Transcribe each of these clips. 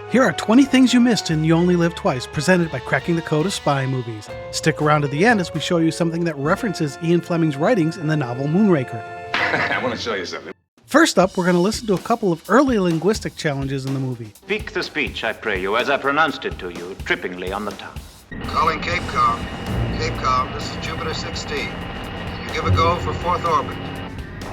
Here are 20 things you missed in You Only Live Twice, presented by Cracking the Code of Spy Movies. Stick around to the end as we show you something that references Ian Fleming's writings in the novel Moonraker. I want to show you something. First up, we're going to listen to a couple of early linguistic challenges in the movie. Speak the speech, I pray you, as I pronounced it to you, trippingly on the tongue. Calling Cape Calm. Cape Calm, this is Jupiter 16. Can you give a go for 4th orbit?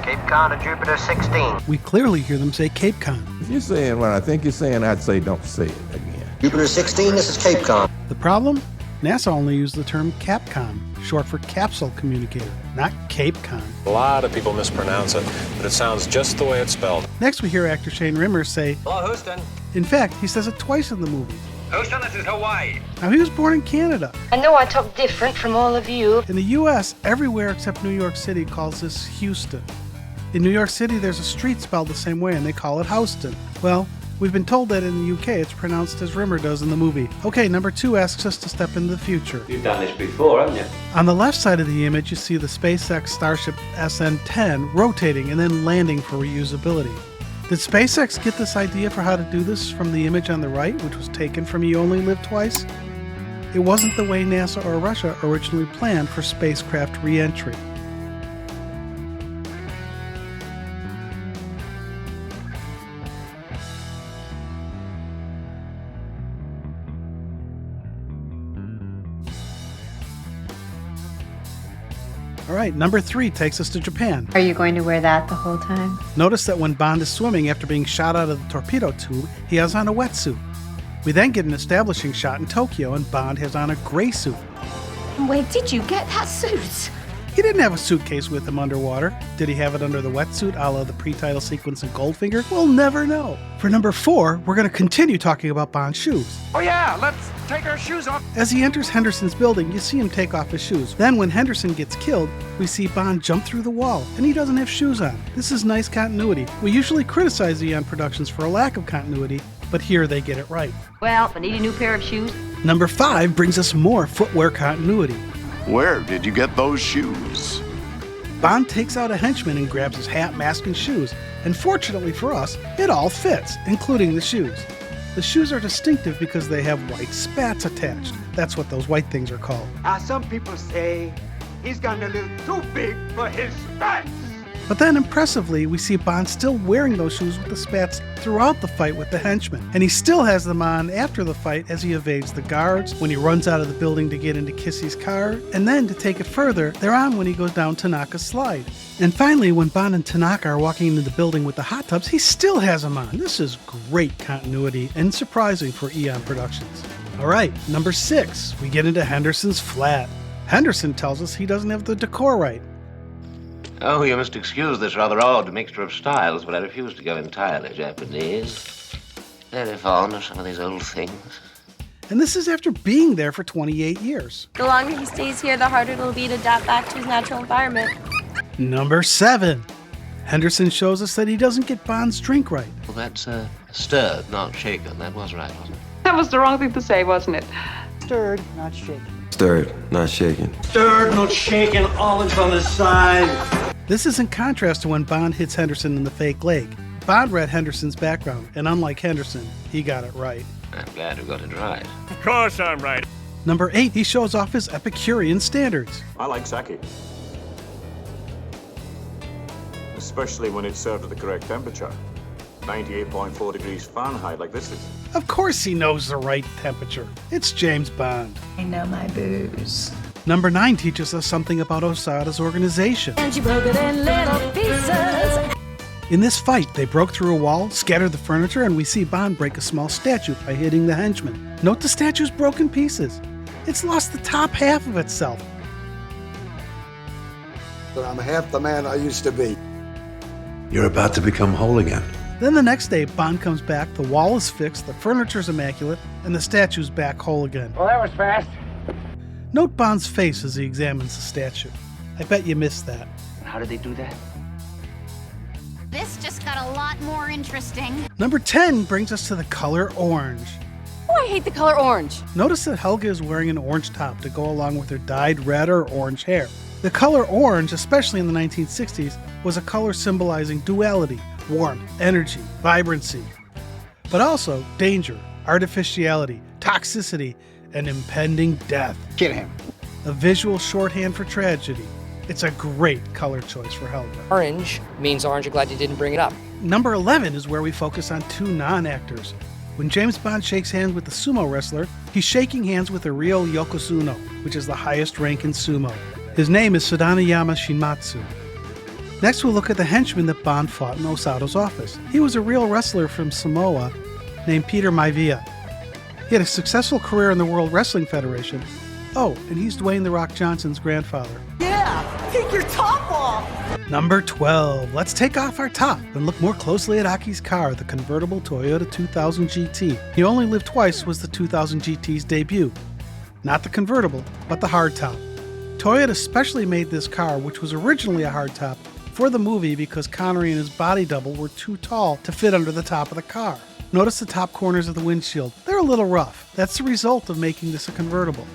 Cape Con to Jupiter 16. We clearly hear them say Cape Con. If you're saying what I think you're saying, I'd say don't say it again. Jupiter 16, this is Cape Con. The problem? NASA only used the term Capcom, short for capsule communicator, not Cape Con. A lot of people mispronounce it, but it sounds just the way it's spelled. Next, we hear actor Shane Rimmer say, Hello, Houston. In fact, he says it twice in the movie. Houston, this is Hawaii. Now, he was born in Canada. I know I talk different from all of you. In the U.S., everywhere except New York City calls this Houston. In New York City, there's a street spelled the same way, and they call it Houston. Well, we've been told that in the UK it's pronounced as Rimmer does in the movie. Okay, number 2 asks us to step into the future. You've done this before, haven't you? On the left side of the image, you see the SpaceX Starship SN-10 rotating and then landing for reusability. Did SpaceX get this idea for how to do this from the image on the right, which was taken from You Only Live Twice? It wasn't the way NASA or Russia originally planned for spacecraft re-entry. All right, number 3 takes us to Japan. Are you going to wear that the whole time? Notice that when Bond is swimming after being shot out of the torpedo tube, he has on a wetsuit. We then get an establishing shot in Tokyo, and Bond has on a gray suit. Where did you get that suit? He didn't have a suitcase with him underwater. Did he have it under the wetsuit, a la the pre-title sequence in Goldfinger? We'll never know. For number 4, we're going to continue talking about Bond's shoes. Oh yeah, let's take our shoes off. As he enters Henderson's building, you see him take off his shoes. Then when Henderson gets killed, we see Bond jump through the wall, and he doesn't have shoes on. This is nice continuity. We usually criticize Eon Productions for a lack of continuity, but here they get it right. Well, I need a new pair of shoes. Number 5 brings us more footwear continuity. Where did you get those shoes? Bond takes out a henchman and grabs his hat, mask, and shoes. And fortunately for us, it all fits, including the shoes. The shoes are distinctive because they have white spats attached. That's what those white things are called. Some people say he's gotten a little too big for his spats. But then impressively, we see Bond still wearing those shoes with the spats throughout the fight with the henchman. And he still has them on after the fight as he evades the guards, when he runs out of the building to get into Kissy's car, and then to take it further, they're on when he goes down Tanaka's slide. And finally, when Bond and Tanaka are walking into the building with the hot tubs, he still has them on. This is great continuity and surprising for Eon Productions. Alright, number 6, we get into Henderson's flat. Henderson tells us he doesn't have the decor right. Oh, you must excuse this rather odd mixture of styles, but I refuse to go entirely Japanese. Very fond of some of these old things. And this is after being there for 28 years. The longer he stays here, the harder it'll be to adapt back to his natural environment. Number 7. Henderson shows us that he doesn't get Bond's drink right. Well, that's stirred, not shaken. That was right, wasn't it? That was the wrong thing to say, wasn't it? Stirred, not shaken. Stirred, not shaken. Stirred, not shaken, olives on the side. This is in contrast to when Bond hits Henderson in the fake leg. Bond read Henderson's background, and unlike Henderson, he got it right. I'm glad you got it right. Of course I'm right. Number 8, he shows off his Epicurean standards. I like sake. Especially when it's served at the correct temperature. 98.4 degrees Fahrenheit like this is. Of course he knows the right temperature. It's James Bond. I know my booze. Number 9 teaches us something about Osada's organization. And she broke it in little pieces. In this fight, they broke through a wall, scattered the furniture, and we see Bond break a small statue by hitting the henchman. Note the statue's broken pieces. It's lost the top half of itself. But I'm half the man I used to be. You're about to become whole again. Then the next day, Bond comes back, the wall is fixed, the furniture's immaculate, and the statue's back whole again. Well, that was fast. Note Bond's face as he examines the statue. I bet you missed that. How did they do that? This just got a lot more interesting. Number 10 brings us to the color orange. Oh, I hate the color orange. Notice that Helga is wearing an orange top to go along with her dyed red or orange hair. The color orange, especially in the 1960s, was a color symbolizing duality, warmth, energy, vibrancy, but also danger, artificiality, toxicity, and impending death. Kill him. A visual shorthand for tragedy. It's a great color choice for Helga. Orange means orange. I'm glad you didn't bring it up. Number 11 is where we focus on two non-actors. When James Bond shakes hands with the sumo wrestler, he's shaking hands with a real yokozuna, which is the highest rank in sumo. His name is Sudanayama Shinmatsu. Next, we'll look at the henchman that Bond fought in Osato's office. He was a real wrestler from Samoa named Peter Maivia. He had a successful career in the World Wrestling Federation. Oh, and he's Dwayne "The Rock" Johnson's grandfather. Yeah, take your top off! Number 12. Let's take off our top and look more closely at Aki's car, the convertible Toyota 2000 GT. He only lived twice was the 2000 GT's debut. Not the convertible, but the hardtop. Toyota specially made this car, which was originally a hardtop, for the movie because Connery and his body double were too tall to fit under the top of the car. Notice the top corners of the windshield. They're a little rough. That's the result of making this a convertible.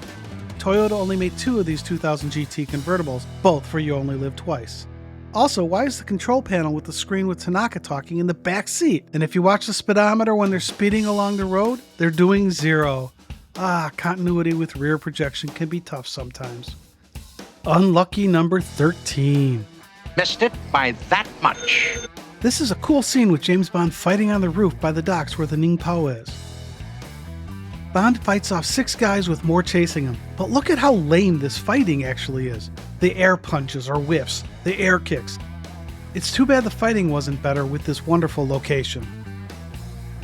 Toyota only made 2 of these 2000 GT convertibles, both for You Only Live Twice. Also, why is the control panel with the screen with Tanaka talking in the back seat? And if you watch the speedometer when they're speeding along the road, they're doing 0. Continuity with rear projection can be tough sometimes. Unlucky number 13. Missed it by that much. This is a cool scene with James Bond fighting on the roof by the docks where the Ning Po is. Bond fights off 6 guys with more chasing him, but look at how lame this fighting actually is. The air punches or whiffs, the air kicks. It's too bad the fighting wasn't better with this wonderful location.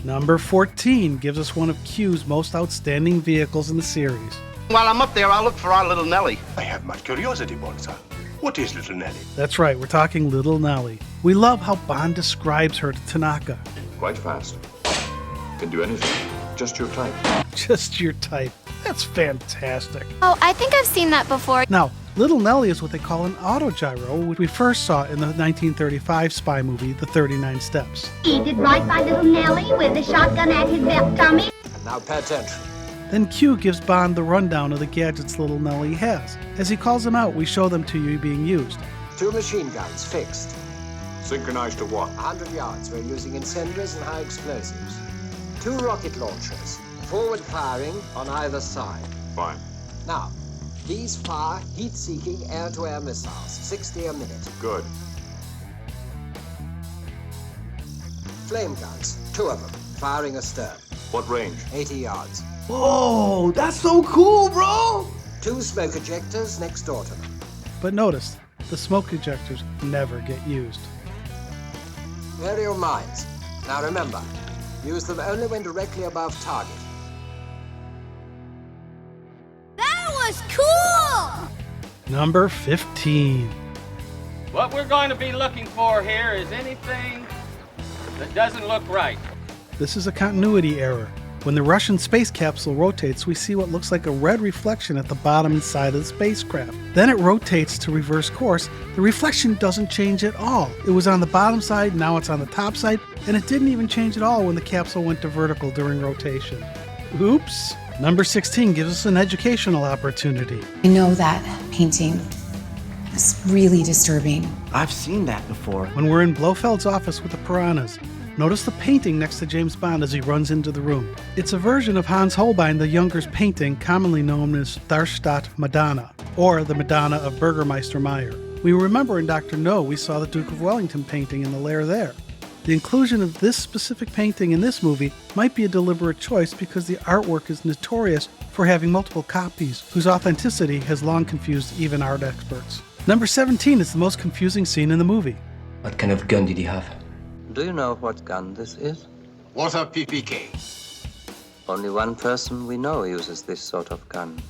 Number 14 gives us one of Q's most outstanding vehicles in the series. While I'm up there, I'll look for our little Nellie. I have much curiosity, Bonza. What is little Nellie? That's right, we're talking Little Nellie. We love how Bond describes her to Tanaka. Quite fast. Can do anything. Just your type. Just your type. That's fantastic. Oh, I think I've seen that before. Now, Little Nellie is what they call an autogyro, which we first saw in the 1935 spy movie, The 39 Steps. He did right by little Nellie with a shotgun at his belt tummy. And now pay attention. Then Q gives Bond the rundown of the gadgets Little Nellie has. As he calls them out, we show them to you being used. 2 machine guns fixed. Synchronized to what? 100 yards. We're using incendiaries and high explosives. 2 rocket launchers, forward firing on either side. Fine. Now, these fire heat-seeking air-to-air missiles, 60 a minute. Good. Flame guns, 2 of them, firing astern. What range? 80 yards. Whoa, that's so cool, bro! 2 smoke ejectors next door to them. But notice, the smoke ejectors never get used. Aerial mines. Now remember, use them only when directly above target. That was cool! Number 15. What we're going to be looking for here is anything that doesn't look right. This is a continuity error. When the Russian space capsule rotates, we see what looks like a red reflection at the bottom and side of the spacecraft. Then it rotates to reverse course. The reflection doesn't change at all. It was on the bottom side, now it's on the top side, and it didn't even change at all when the capsule went to vertical during rotation. Oops. Number 16 gives us an educational opportunity. I know that painting is really disturbing. I've seen that before. When we're in Blofeld's office with the piranhas, notice the painting next to James Bond as he runs into the room. It's a version of Hans Holbein the Younger's painting, commonly known as Darmstadt Madonna, or the Madonna of Burgermeister Meyer. We remember in Dr. No we saw the Duke of Wellington painting in the lair there. The inclusion of this specific painting in this movie might be a deliberate choice because the artwork is notorious for having multiple copies, whose authenticity has long confused even art experts. Number 17 is the most confusing scene in the movie. What kind of gun did he have? Do you know what gun this is? Water PPK. Only one person we know uses this sort of gun.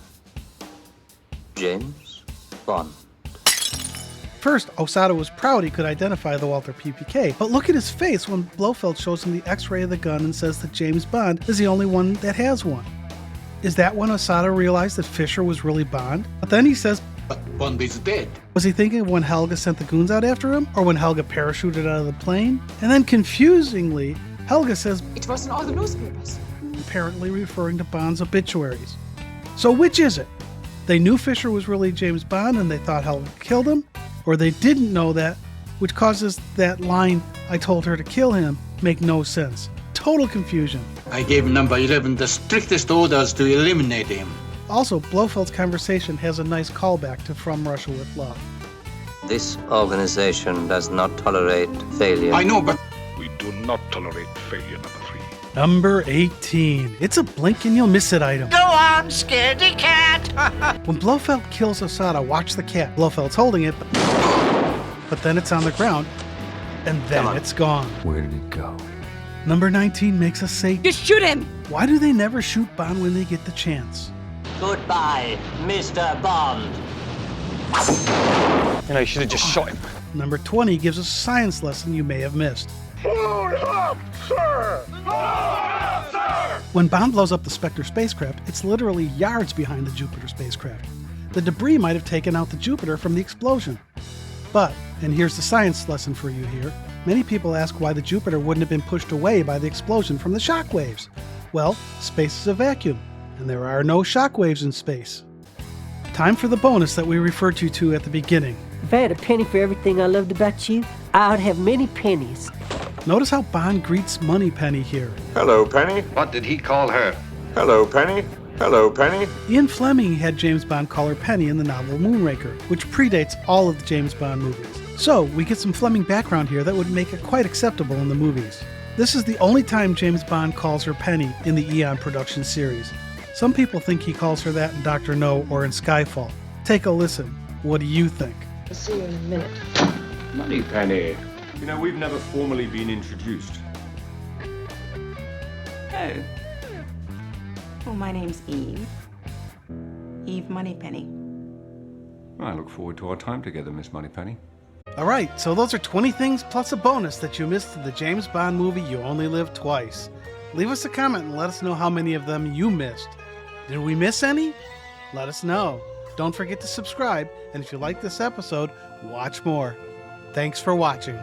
James Bond. First, Osato was proud he could identify the Walther PPK, but look at his face when Blofeld shows him the x-ray of the gun and says that James Bond is the only one that has one. Is that when Osato realized that Fisher was really Bond? But then he says, "But Bond is dead." Was he thinking of when Helga sent the goons out after him? Or when Helga parachuted out of the plane? And then confusingly, Helga says, "It was in all the newspapers," apparently referring to Bond's obituaries. So which is it? They knew Fisher was really James Bond and they thought Helga killed him? Or they didn't know that, which causes that line, "I told her to kill him," make no sense. total confusion. I gave number 11 the strictest orders to eliminate him. Also, Blofeld's conversation has a nice callback to From Russia with Love. This organization does not tolerate failure. I know, but we do not tolerate failure, number 3. Number 18. It's a blink and you'll miss it item. Go on, scaredy cat! When Blofeld kills Osada, watch the cat. Blofeld's holding it, but then it's on the ground, and then it's gone. Where did it go? Number 19 makes us say, Just shoot him! why do they never shoot Bond when they get the chance? Goodbye, Mr. Bond. You know, you should have just shot him. Number 20 gives us a science lesson you may have missed. Load up, sir! Load up, sir! When Bond blows up the Spectre spacecraft, it's literally yards behind the Jupiter spacecraft. The debris might have taken out the Jupiter from the explosion. But, and here's the science lesson for you here, many people ask why the Jupiter wouldn't have been pushed away by the explosion from the shock waves. Well, space is a vacuum, and there are no shock waves in space. Time for the bonus that we referred you to at the beginning. If I had a penny for everything I loved about you, I would have many pennies. Notice how Bond greets Moneypenny here. Hello, Penny. What did he call her? Hello, Penny. Hello, Penny. Ian Fleming had James Bond call her Penny in the novel Moonraker, which predates all of the James Bond movies. So, we get some Fleming background here that would make it quite acceptable in the movies. This is the only time James Bond calls her Penny in the Eon Productions series. Some people think he calls her that in Dr. No or in Skyfall. Take a listen. What do you think? I'll see you in a minute. Moneypenny. You know, we've never formally been introduced. Oh. Well, my name's Eve. Eve Moneypenny. I look forward to our time together, Miss Moneypenny. Alright, so those are 20 things plus a bonus that you missed in the James Bond movie You Only Live Twice. Leave us a comment and let us know how many of them you missed. Did we miss any? Let us know. Don't forget to subscribe, and if you like this episode, watch more. Thanks for watching.